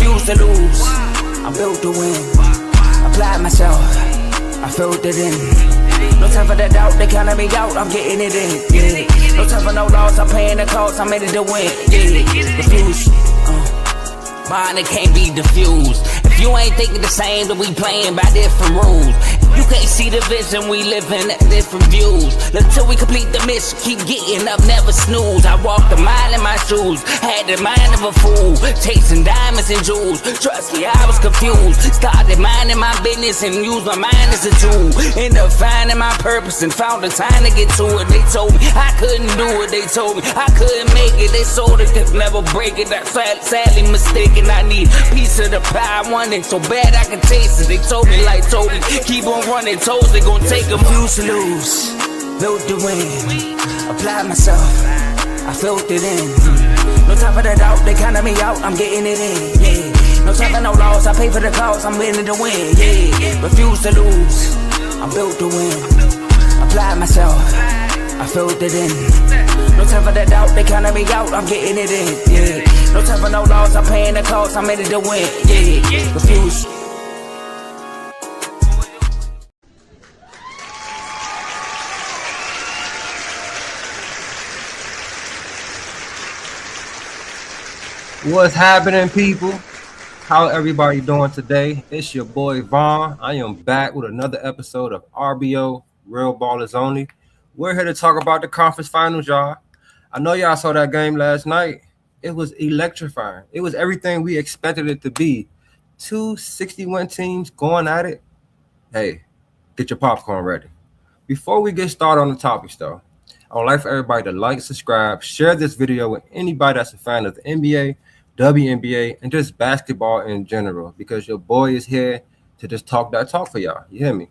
refuse to lose. I'm built to win. Applied myself, I filled it in. No time for the doubt, they counted me out, I'm getting it in. Yeah. No time for no loss, I'm paying the cost, I'm in it to win. Yeah. Refuse. Mine, it can't be diffused. If you ain't thinking the same, then we playing by different rules. You can't see the vision, we living at different views. Until we complete the mission, keep getting up, never snooze. I walked a mile in my shoes, had the mind of a fool, chasing diamonds and jewels. Trust me, I was confused. Started minding my business and used my mind as a tool. Ended up finding my purpose and found the time to get to it. They told me I couldn't do it, they told me I couldn't make it. They sold it, could never break it. That's sadly mistaken. I need a piece of the pie, I want it so bad I can taste it. They told me like Toby, keep on running toes, they gon' take them. Refuse to lose, built to win. Applied myself, I filled it in. No time for the doubt, they counted me out, I'm getting it in. Yeah. No time for no loss, I pay for the cost, I'm winning to win. Yeah. Refuse to lose, I'm built to win. Applied myself, I filled it in. No time for the doubt, they counted me out, I'm getting it in. Yeah. No time for no loss, I'm paying the cost, I'm in it to win. Yeah. Refuse. What's happening, people? How everybody doing today? It's your boy Vaughn. I am back with another episode of RBO, Real Ballers Only. We're here to talk about the conference finals, y'all. I know y'all saw that game last night. It was electrifying. It was everything we expected it to be. 2 60-win teams going at it. Hey, get your popcorn ready. Before we get started on the topics, though, I would like for everybody to like, subscribe, share this video with anybody that's a fan of the NBA, WNBA, and just basketball in general, because your boy is here to just talk that talk for y'all. You hear me?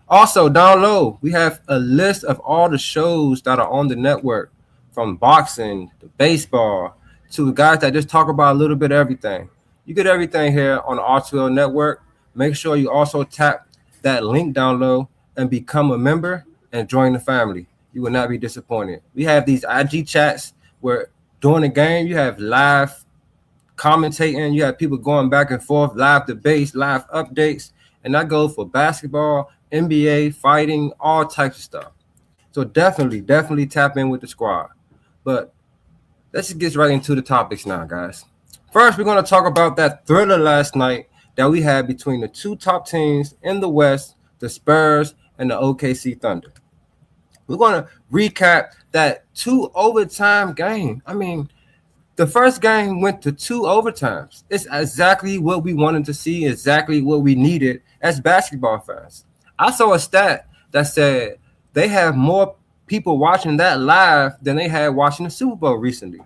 Also, down low, we have a list of all the shows that are on the network, from boxing to baseball to guys that just talk about a little bit of everything. You get everything here on the R2L network. Make sure you also tap that link down low and become a member and join the family. You will not be disappointed. We have these IG chats where during the game, you have live commentating, you have people going back and forth, live debates, live updates, and that goes for basketball, NBA, fighting, all types of stuff. So definitely tap in with the squad. But let's just get right into the topics now, guys. First, we're going to talk about that thriller last night that we had between the two top teams in the West, the Spurs and the OKC Thunder. We're going to recap that 2 overtime game. I mean, the first game went to 2 overtimes. It's exactly what we wanted to see, exactly what we needed as basketball fans. I saw a stat that said they have more people watching that live than they had watching the Super Bowl recently.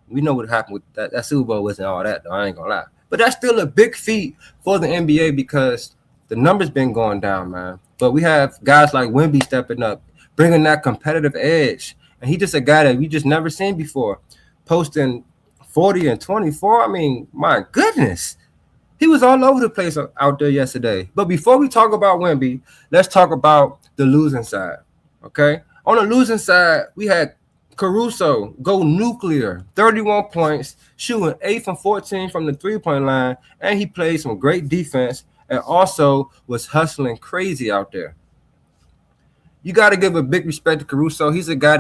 We know what happened with that. That Super Bowl wasn't all that, though. I ain't going to lie. But that's still a big feat for the NBA because the numbers been going down, man. But we have guys like Wemby stepping up, bringing that competitive edge. And he just a guy that we just never seen before, posting 40 and 24. I mean, my goodness. He was all over the place out there yesterday. But before we talk about Wemby, let's talk about the losing side, okay? On the losing side, we had Caruso go nuclear, 31 points, shooting 8 from 14 from the three-point line, and he played some great defense and also was hustling crazy out there. You got to give a big respect to Caruso. He's a guy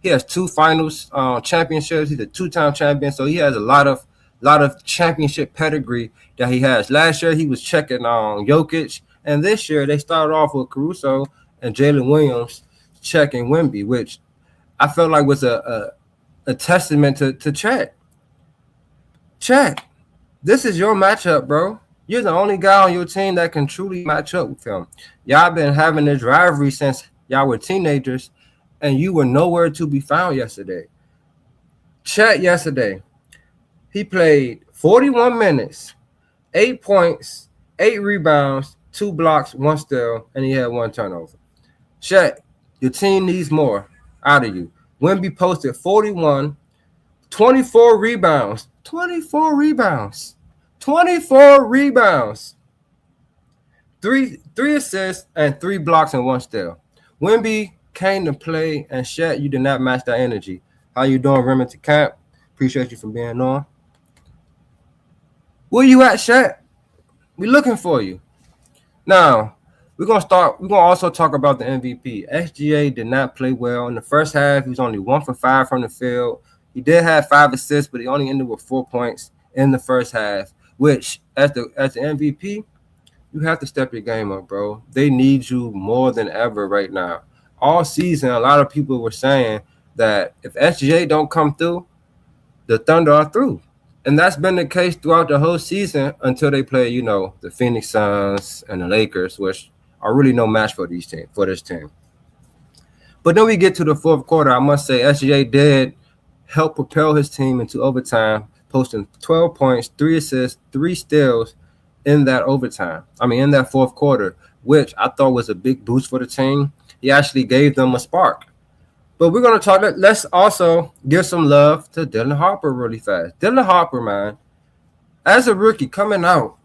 he has 2 finals championships. He's a 2-time champion, so he has a lot of championship pedigree that he has. Last year, he was checking on Jokic, and this year they started off with Caruso and Jalen Williams checking Wemby, which I felt like was a testament to Chet. Chet, this is your matchup, bro. You're the only guy on your team that can truly match up with him. Y'all been having this rivalry since y'all were teenagers, and you were nowhere to be found yesterday. Chet yesterday, he played 41 minutes, 8 points, 8 rebounds, 2 blocks, 1 steal, and he had 1 turnover. Chet, your team needs more out of you. Wemby posted 41, 24 rebounds, 24 rebounds, 3 assists, and 3 blocks and 1 steal. Wemby came to play, and Shet, you did not match that energy. How you doing, Remington Camp? Appreciate you for being on. Where you at, Shaq? We looking for you. Now, we're gonna also talk about the MVP. SGA did not play well in the first half. He was only 1 for 5 from the field. He did have 5 assists, but he only ended with 4 points in the first half. Which, as the MVP, you have to step your game up, bro. They need you more than ever right now. All season, a lot of people were saying that if SGA don't come through, the Thunder are through. And that's been the case throughout the whole season until they play, the Phoenix Suns and the Lakers, which are really no match for this team. But then we get to the fourth quarter. I must say SGA did help propel his team into overtime, posting 12 points, 3 assists, 3 steals in that in that fourth quarter, which I thought was a big boost for the team. He actually gave them a spark. But we're going to talk. Let's also give some love to Dylan Harper really fast. Dylan Harper, man, as a rookie coming out,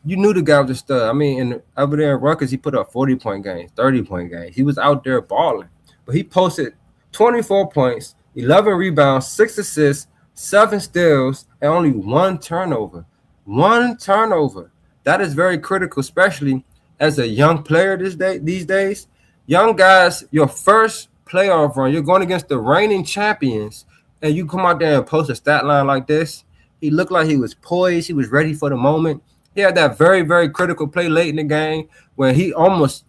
you knew the guy was a stud. Over there in Rutgers, he put up 40-point games, 30-point games. He was out there balling. But he posted 24 points, 11 rebounds, 6 assists, 7 steals, and only 1 turnover. 1 turnover. That is very critical, especially as a young player these days. Young guys, your first playoff run, you're going against the reigning champions, and you come out there and post a stat line like this. He looked like he was poised. He was ready for the moment. He had that very, very critical play late in the game where he almost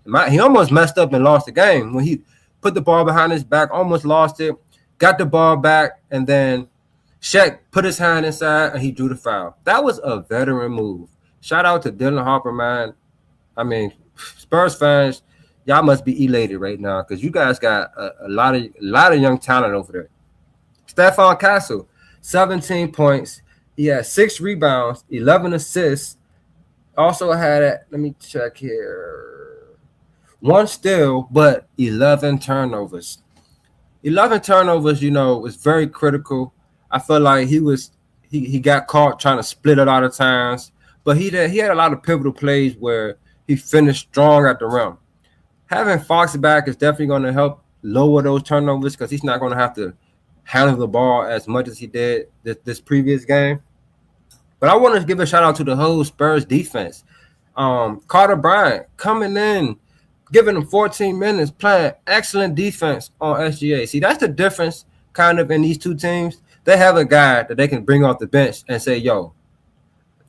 messed up and lost the game. When he put the ball behind his back, almost lost it, got the ball back, and then Shaq put his hand inside and he drew the foul. That was a veteran move. Shout out to Dylan Harper, man. Spurs fans, y'all must be elated right now because you guys got a lot of young talent over there. Stephon Castle, 17 points. He had 6 rebounds, 11 assists. Also had, let me check here, 1 steal, but 11 turnovers. 11 turnovers, was very critical. I feel like he got caught trying to split a lot of times, but he had a lot of pivotal plays where he finished strong at the rim. Having Fox back is definitely going to help lower those turnovers because he's not going to have to handle the ball as much as he did this previous game. But I want to give a shout out to the whole Spurs defense. Carter Bryant coming in, giving him 14 minutes, playing excellent defense on SGA. See, that's the difference kind of in these two teams. They have a guy that they can bring off the bench and say, yo,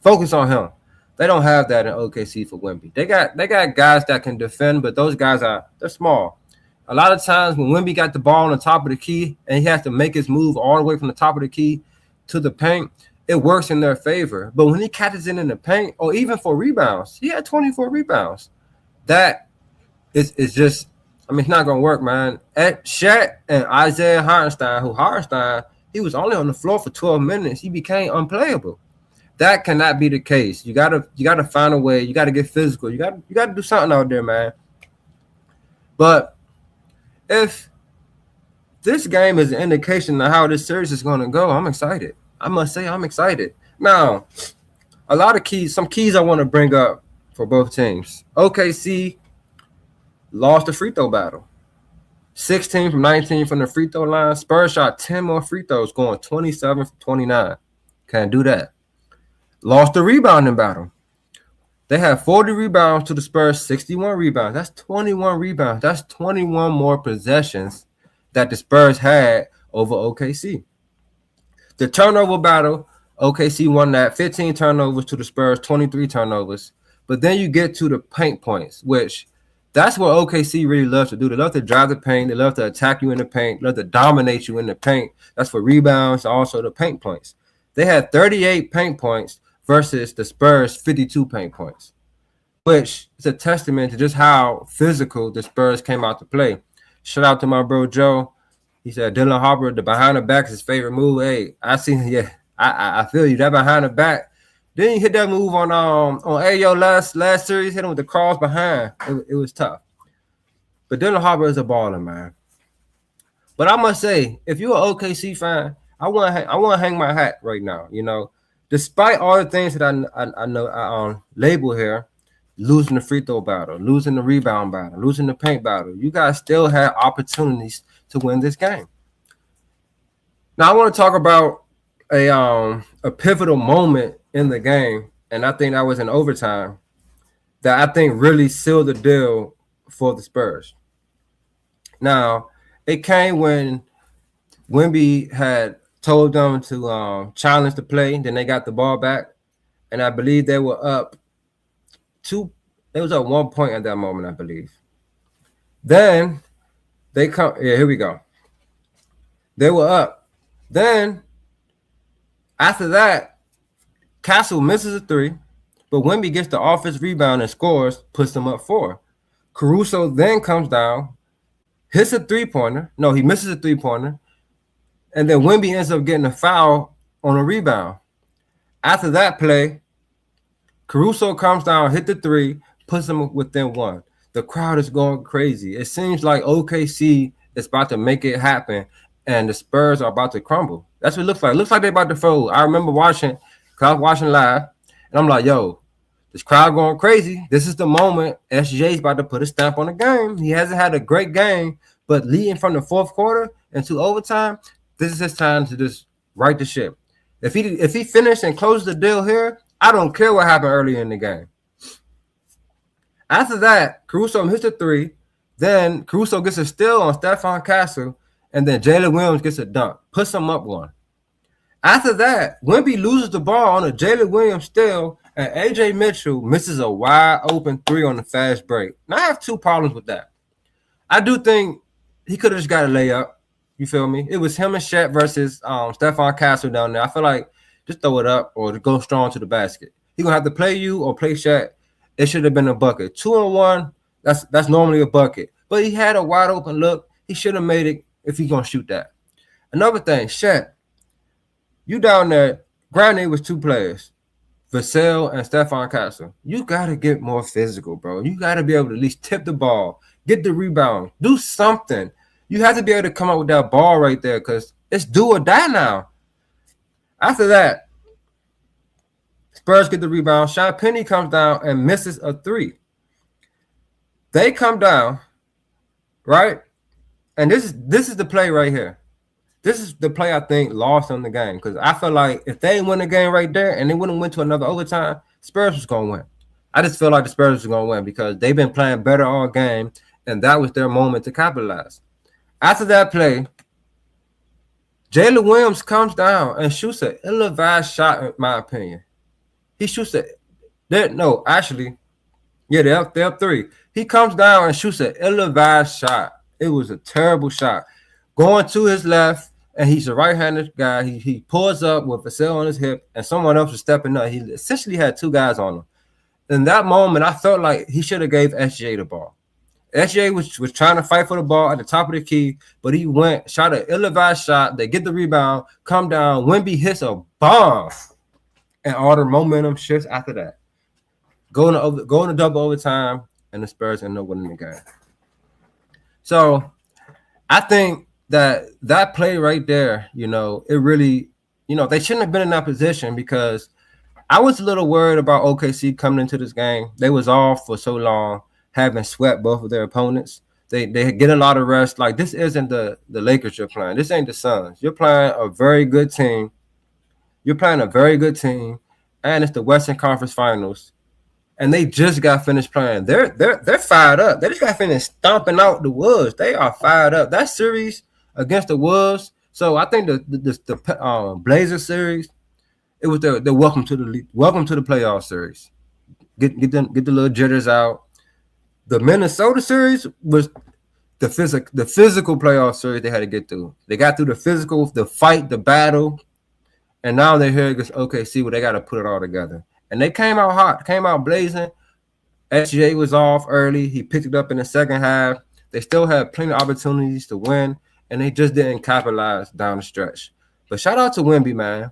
focus on him. They don't have that in OKC for Wemby. They got guys that can defend, but those guys they're small. A lot of times when Wemby got the ball on the top of the key and he has to make his move all the way from the top of the key to the paint, it works in their favor. But when he catches it in the paint, or even for rebounds, he had 24 rebounds. That is just, it's not going to work, man. At Shaq and Isaiah Hartenstein, he was only on the floor for 12 minutes. He became unplayable. That cannot be the case. You gotta find a way. You gotta get physical. You gotta do something out there, man. But if this game is an indication of how this series is gonna go, I'm excited. I must say I'm excited. Now, some keys I want to bring up for both teams. OKC lost the free throw battle. 16 from 19 from the free throw line. Spurs shot 10 more free throws, going 27 from 29. Can't do that. Lost the rebounding battle. They had 40 rebounds to the Spurs, 61 rebounds. That's 21 rebounds. That's 21 more possessions that the Spurs had over OKC. The turnover battle, OKC won that. 15 turnovers to the Spurs, 23 turnovers. But then you get to the paint points, which that's what OKC really loves to do. They love to drive the paint. They love to attack you in the paint. They love to dominate you in the paint. That's for rebounds, also the paint points. They had 38 paint points versus the Spurs 52 paint points, which is a testament to just how physical the Spurs came out to play. Shout out to my bro Joe. He said Dylan Harper, the behind the back is his favorite move. Hey, I feel you. That behind the back. Then you hit that move on Ayo last series, hit him with the cross behind. It was tough. But Dylan Harper is a baller, man. But I must say, if you're an OKC fan, I want to hang my hat right now, Despite all the things that I know I label here, losing the free throw battle, losing the rebound battle, losing the paint battle, you guys still have opportunities to win this game. Now I want to talk about a pivotal moment in the game, and I think that was in overtime, that I think really sealed the deal for the Spurs. Now, it came when Wemby had told them to challenge the play. Then they got the ball back, and I believe they were up two. It was up 1 point at that moment, I believe. Then they come. Yeah, here we go. They were up. Then after that, Castle misses a three, but Wemby gets the offense rebound and scores, puts them up 4. Caruso then comes down, hits a 3-pointer. No, he misses a 3-pointer. And then Wemby ends up getting a foul on a rebound. After that play, Caruso comes down, hit the 3, puts them within 1. The crowd is going crazy. It seems like OKC is about to make it happen, and the Spurs are about to crumble. That's what it looks like. It looks like they're about to fold. I remember watching, because I was watching live, and I'm like, yo, this crowd going crazy. This is the moment SJ's about to put a stamp on the game. He hasn't had a great game, but leading from the fourth quarter into overtime, this is his time to just right the ship. If he finished and closed the deal here, I don't care what happened earlier in the game. After that, Caruso hits a 3. Then Caruso gets a steal on Stephon Castle, and then Jalen Williams gets a dunk, puts him up 1. After that, Wemby loses the ball on a Jalen Williams steal, and AJ Mitchell misses a wide open 3 on the fast break. Now I have 2 problems with that. I do think he could have just got a layup. You feel me? It was him and Shaq versus Stephon Castle down there. I feel like just throw it up or go strong to the basket. He's gonna have to play you or play Shaq. It should have been a bucket. 2-on-1, that's normally a bucket. But he had a wide open look. He should have made it if he's gonna shoot that. Another thing, Shaq, you down there, granted it was 2 players, Vassell and Stephon Castle. You gotta get more physical, bro. You gotta be able to at least tip the ball, get the rebound, do something. You have to be able to come up with that ball right there because it's do or die now. After that, Spurs get the rebound. Sean Penny comes down and misses a 3. They come down, right? And this is the play right here. This is the play I think lost on the game because I feel like if they win the game right there and they wouldn't win to another overtime, Spurs was going to win. I just feel like the Spurs was going to win because they've been playing better all game, and that was their moment to capitalize. After that play, Jalen Williams comes down and shoots an ill-advised shot, in my opinion. He shoots it. They're up 3. He comes down and shoots an ill-advised shot. It was a terrible shot. Going to his left, and he's a right-handed guy. He pulls up with Vassell on his hip, and someone else was stepping up. He essentially had 2 guys on him. In that moment, I felt like he should have gave SJ the ball. SJ was trying to fight for the ball at the top of the key, but he shot an ill-advised shot. They get the rebound, come down. Wemby hits a bomb, and all the momentum shifts after that. Going to double overtime, and the Spurs end up winning the game. So I think that play right there, it really, they shouldn't have been in that position because I was a little worried about OKC coming into this game. They was off for so long, having swept both of their opponents. They get a lot of rest. Like, this isn't the Lakers you're playing. This ain't the Suns. You're playing a very good team. And it's the Western Conference Finals. And they just got finished playing. They're fired up. They just got finished stomping out the Wolves. They are fired up. That series against the Wolves. So I think the Blazers series, it was the welcome to the playoff series. Get the little jitters out. The Minnesota series was the physical playoff series they had to get through. They got through the physical, the fight, the battle, and now they're here against OKC where they got to put it all together. And they came out hot, came out blazing. SJ was off early. He picked it up in the second half. They still had plenty of opportunities to win, and they just didn't capitalize down the stretch. But shout out to Wemby, man.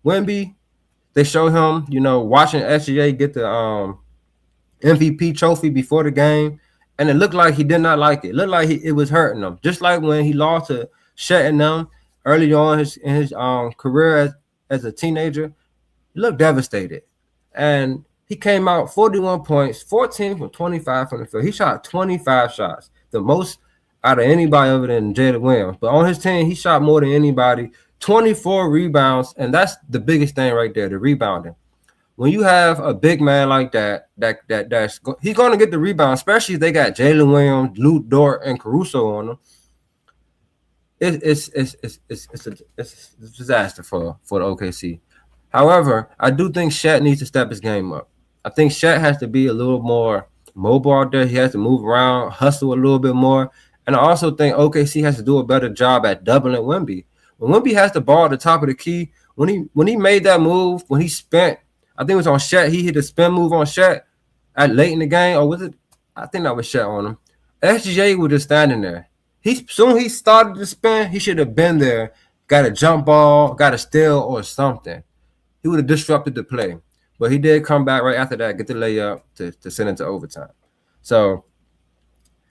Wemby, they showed him, watching SGA get the MVP trophy before the game, and it looked like he did not like it. It looked like it was hurting him. Just like when he lost to Shet and them early on in his career as a teenager, he looked devastated. And he came out 41 points, 14 from 25 from the field. He shot 25 shots, the most out of anybody other than Jalen Williams. But on his team, he shot more than anybody, 24 rebounds, and that's the biggest thing right there, the rebounding. when you have a big man like he's going to get the rebound, especially if they got Jalen Williams, Luke Dort, and Caruso on them. It's a disaster for the OKC. However, I do think Shet needs to step his game up. I think Shet has to be a little more mobile out there. He has to move around, hustle a little bit more. And I also think OKC has to do a better job at doubling Wemby. When Wemby has the ball at the top of the key, when he made that move, when he spent, I think it was on Shet, he hit a spin move on Shet at late in the game, or was it? I think that was Shet on him. SGA was just standing there. Soon he started to spin, he should have been there, got a jump ball, got a steal or something. He would have disrupted the play. But he did come back right after that, get the layup to send it to overtime. So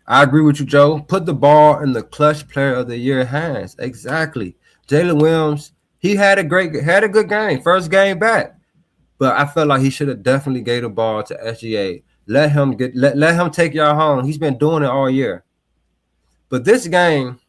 I agree with you, Joe. Put the ball in the clutch player of the year hands. Exactly. Jalen Williams, he had a good game, first game back. But I felt like he should have definitely gave the ball to SGA. Let him take y'all home. He's been doing it all year. But this game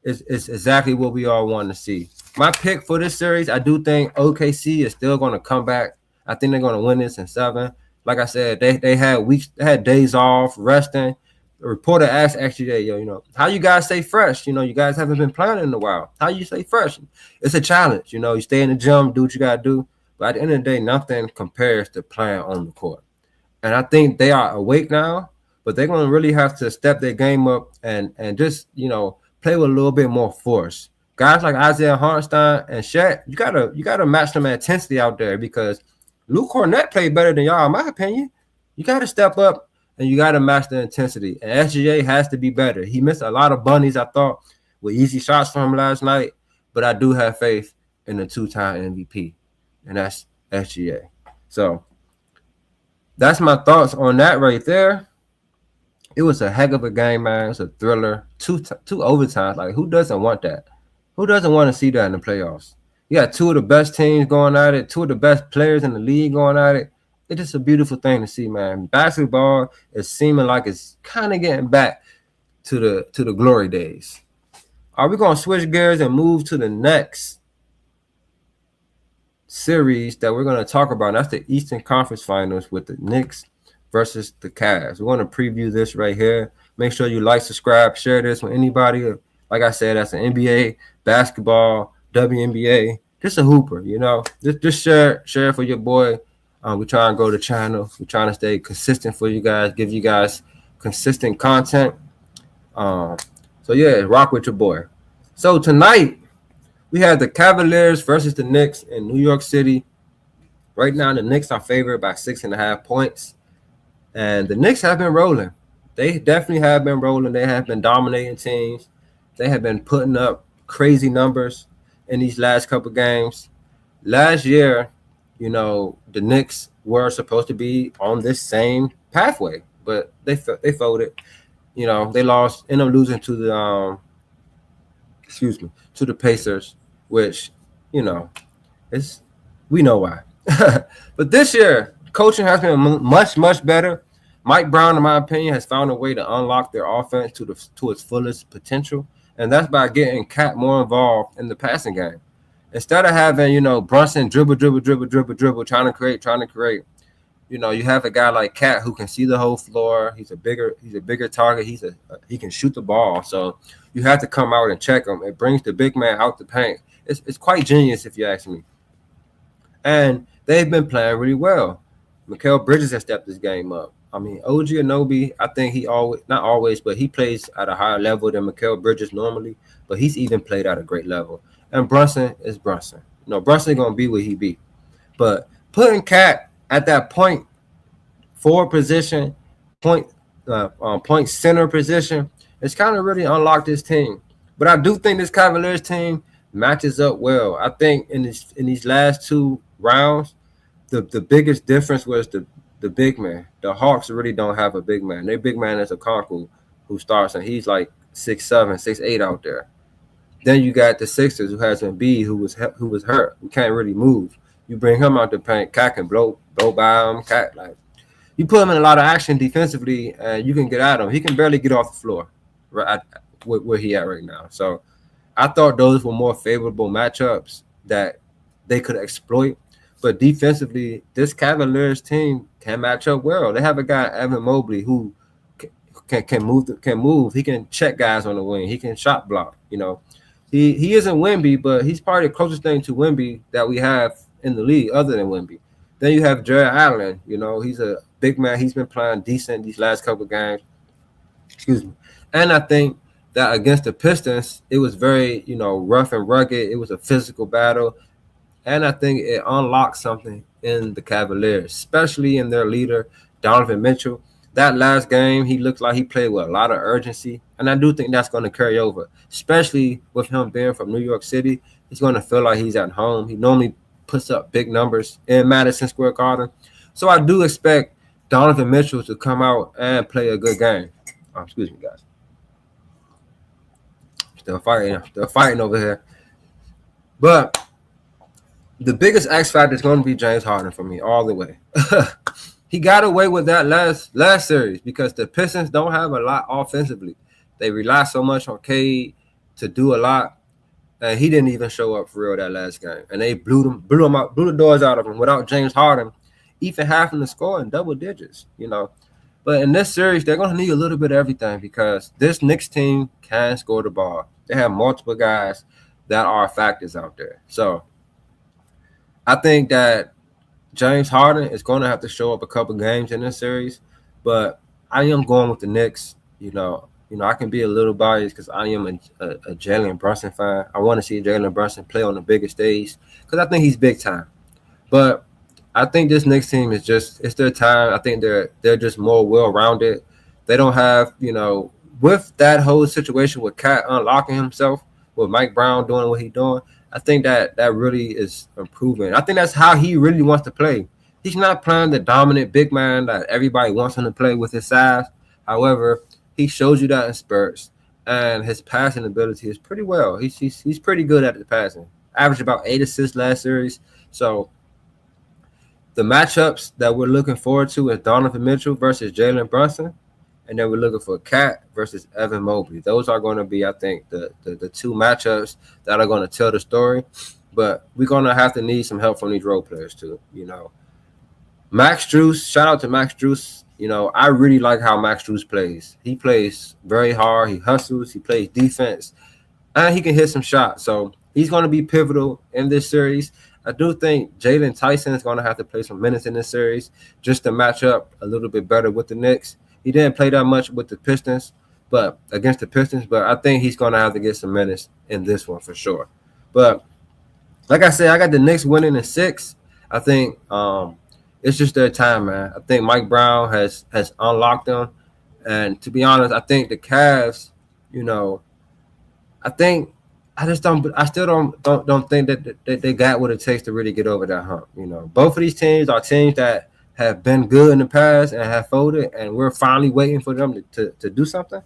is exactly what we all want to see. My pick for this series, I do think OKC is still going to come back. I think they're going to win this in 7. Like I said, they had days off, resting. The reporter asked SGA, how you guys stay fresh? You guys haven't been playing in a while. How you stay fresh? It's a challenge. You stay in the gym, do what you got to do. But at the end of the day, nothing compares to playing on the court. And I think they are awake now, but they're going to really have to step their game up and just, play with a little bit more force. Guys like Isaiah Hartenstein and Shaq, you gotta match them intensity out there because Luke Cornett played better than y'all, in my opinion. You got to step up and you got to match the intensity. And SGA has to be better. He missed a lot of bunnies, I thought, with easy shots from him last night. But I do have faith in the 2-time MVP, and that's SGA. So that's my thoughts on that right there. It was a heck of a game, man. It was a thriller. Two overtimes. Like, who doesn't want that? Who doesn't want to see that in the playoffs? You got 2 of the best teams going at it, 2 of the best players in the league going at it. It's just a beautiful thing to see, man. Basketball is seeming like it's kind of getting back to the glory days. Are we going to switch gears and move to the next series that we're going to talk about? And that's the Eastern Conference Finals with the Knicks versus the Cavs. We're going to preview this right here. Make sure you like, subscribe, share this with anybody. Like I said, that's an NBA, basketball, WNBA. Just a hooper, Just share for your boy. We're trying to grow the channel. We're trying to stay consistent for you guys, give you guys consistent content. So, yeah, rock with your boy. So, tonight, we have the Cavaliers versus the Knicks in New York City. Right now, the Knicks are favored by 6.5 points. And the Knicks have been rolling. They definitely have been rolling. They have been dominating teams. They have been putting up crazy numbers in these last couple games. Last year, the Knicks were supposed to be on this same pathway, but they folded. They lost, ended up losing to the to the Pacers, which we know why. But this year, coaching has been much better. Mike Brown, in my opinion, has found a way to unlock their offense to its fullest potential, and that's by getting Cat more involved in the passing game. Instead of having, Brunson dribble, trying to create, you have a guy like Cat who can see the whole floor. He's a bigger target. He can shoot the ball. So you have to come out and check him. It brings the big man out the paint. It's quite genius if you ask me. And they've been playing really well. Mikal Bridges has stepped his game up. I mean, OG Anunoby, I think he not always, but he plays at a higher level than Mikal Bridges normally. But he's even played at a great level. And Brunson is Brunson. Brunson going to be what he be. But putting Cat at that point forward position, point center position, it's kind of really unlocked this team. But I do think this Cavaliers team matches up well. I think in these last 2 rounds, the biggest difference was the big man. The Hawks really don't have a big man. Their big man is a Okonkwo who starts, and he's like 6'7", 6'8" out there. Then you got the Sixers who has Embiid who was hurt, who can't really move. You bring him out the paint, Cat can blow by him. Cat, you put him in a lot of action defensively, and you can get at him. He can barely get off the floor, right where he at right now. So I thought those were more favorable matchups that they could exploit. But defensively, this Cavaliers team can match up well. They have a guy, Evan Mobley, who can move. Can move. He can check guys on the wing. He can shot block. He isn't Wemby, but he's probably the closest thing to Wemby that we have in the league, other than Wemby. Then you have Jared Allen. He's a big man. He's been playing decent these last couple of games. Excuse me. And I think that against the Pistons, it was very, rough and rugged. It was a physical battle. And I think it unlocked something in the Cavaliers, especially in their leader, Donovan Mitchell. That last game, he looked like he played with a lot of urgency. And I do think that's going to carry over, especially with him being from New York City. He's going to feel like he's at home. He normally puts up big numbers in Madison Square Garden. So I do expect Donovan Mitchell to come out and play a good game. Excuse me, guys. Still fighting over here. But the biggest X factor is going to be James Harden for me all the way. He got away with that last series because the Pistons don't have a lot offensively. They rely so much on Cade to do a lot, and he didn't even show up for real that last game. And they blew the doors out of him without James Harden even having to score in double digits. But in this series, they're going to need a little bit of everything because this Knicks team can score the ball. They have multiple guys that are factors out there. So I think that James Harden is going to have to show up a couple games in this series, but I am going with the Knicks. I can be a little biased because I am a Jalen Brunson fan. I want to see Jalen Brunson play on the biggest stage because I think he's big time. But I think this Knicks team it's their time. I think they're just more well-rounded. They don't have, with that whole situation with Cat unlocking himself, with Mike Brown doing what he's doing, I think that really is improving. I think that's how he really wants to play. He's not playing the dominant big man that everybody wants him to play with his size. However, he shows you that in Spurs, and his passing ability is pretty well. He's pretty good at the passing. Averaged about 8 assists last series. So the matchups that we're looking forward to is Donovan Mitchell versus Jalen Brunson, and then we're looking for Cat versus Evan Mobley. Those are going to be, I think, the two matchups that are going to tell the story. But we're going to have to need some help from these role players too. Max Strus, shout out to Max Strus. I really like how Max Strus plays. He plays very hard. He hustles. He plays defense, and he can hit some shots. So he's going to be pivotal in this series. I do think Jalen Tyson is going to have to play some minutes in this series just to match up a little bit better with the Knicks. He didn't play that much with the Pistons, but I think he's going to have to get some minutes in this one for sure. But like I said, I got the Knicks winning in 6. I think it's just their time, man. I think Mike Brown has unlocked them, and to be honest, I think the Cavs, I still don't think that they got what it takes to really get over that hump. Both of these teams are teams that have been good in the past and have folded, and we're finally waiting for them to do something.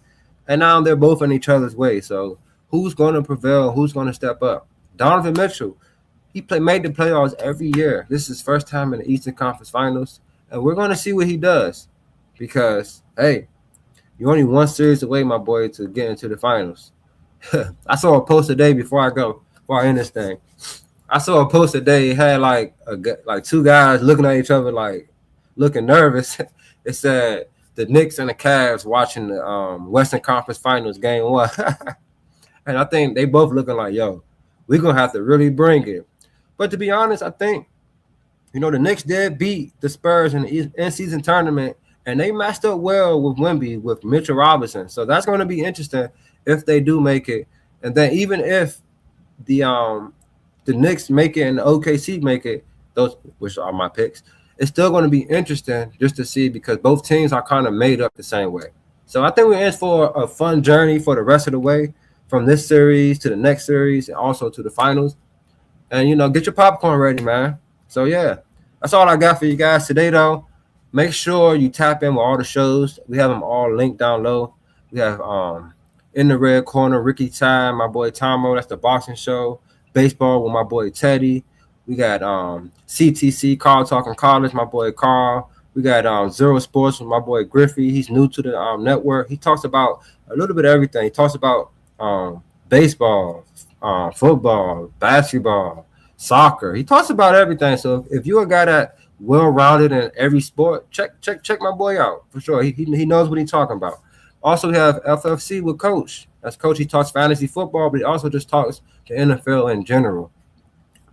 And now they're both in each other's way. So who's going to prevail? Who's going to step up? Donovan Mitchell, he made the playoffs every year. This is his first time in the Eastern Conference Finals, and we're going to see what he does because, hey, you're only one series away, my boy, to get into the finals. I saw a post today before I end this thing. I saw a post today. It had like two guys looking at each other, like looking nervous. It said the Knicks and the Cavs watching the Western Conference Finals game 1. And I think they both looking like, yo, we're going to have to really bring it. But to be honest, I think, the Knicks did beat the Spurs in the in-season tournament, and they matched up well with Wemby, with Mitchell Robinson. So that's going to be interesting if they do make it. And then even if the Knicks make it and the OKC make it, those which are my picks, it's still going to be interesting just to see because both teams are kind of made up the same way. So I think we're in for a fun journey for the rest of the way from this series to the next series and also to the finals. And, get your popcorn ready, man. So, yeah, that's all I got for you guys today, though. Make sure you tap in with all the shows. We have them all linked down low. We have In the Red Corner, Ricky Ty, my boy Tomo. That's the boxing show. Baseball with my boy Teddy. We got CTC, Carl Talking College, my boy Carl. We got Zero Sports with my boy Griffey. He's new to the network. He talks about a little bit of everything. He talks about baseball, football, basketball, soccer. He talks about everything. So if you're a guy that well-rounded in every sport, check my boy out for sure. He knows what he's talking about. Also, we have FFC with Coach. That's Coach. He talks fantasy football, but he also just talks the NFL in general.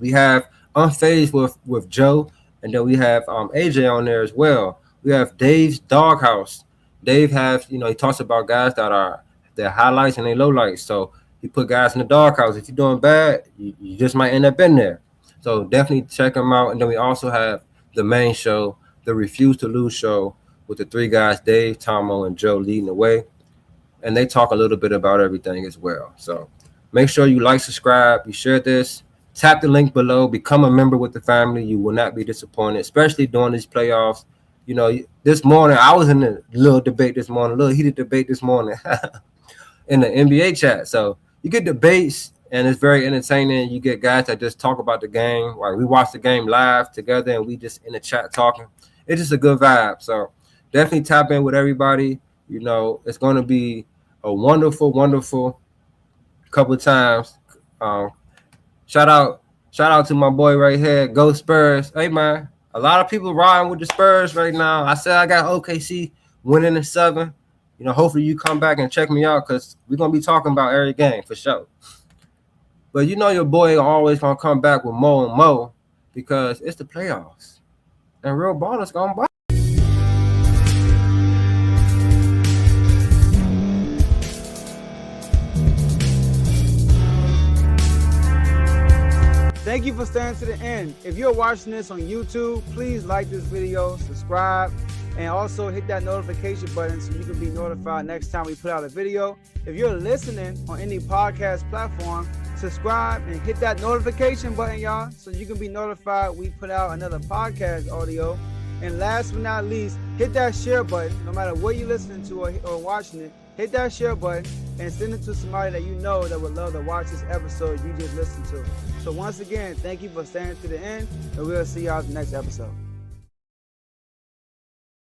We have Unfazed with Joe, and then we have AJ on there as well. We have Dave's Doghouse. Dave has, he talks about guys that are their highlights and their lowlights. So he put guys in the doghouse. If you're doing bad, you just might end up in there. So definitely check them out. And then we also have the main show, the Refuse to Lose show, with the three guys, Dave, Tomo, and Joe leading the way. And they talk a little bit about everything as well. So make sure you like, subscribe, you share this. Tap the link below. Become a member with the family. You will not be disappointed, especially during these playoffs. This morning, I was in a little debate this morning, a little heated debate this morning in the NBA chat. So you get debates, and it's very entertaining. You get guys that just talk about the game. Like we watch the game live together, and we just in the chat talking. It's just a good vibe. So definitely tap in with everybody. It's going to be a wonderful, wonderful couple of times. Shout out to my boy right here. Go Spurs. Hey, man. A lot of people riding with the Spurs right now. I said I got OKC winning in 7. Hopefully you come back and check me out because we're going to be talking about every game for sure. But your boy always going to come back with more and more because it's the playoffs. And real ballers going to buy. Thank you for staying to the end. If you're watching this on YouTube, please like this video, subscribe, and also hit that notification button so you can be notified next time we put out a video. If you're listening on any podcast platform, subscribe and hit that notification button, y'all, so you can be notified we put out another podcast audio. And last but not least, hit that share button. No matter what you're listening to or watching it, hit that share button and send it to somebody that you know that would love to watch this episode you just listened to. So once again, thank you for staying to the end, and we'll see y'all in the next episode.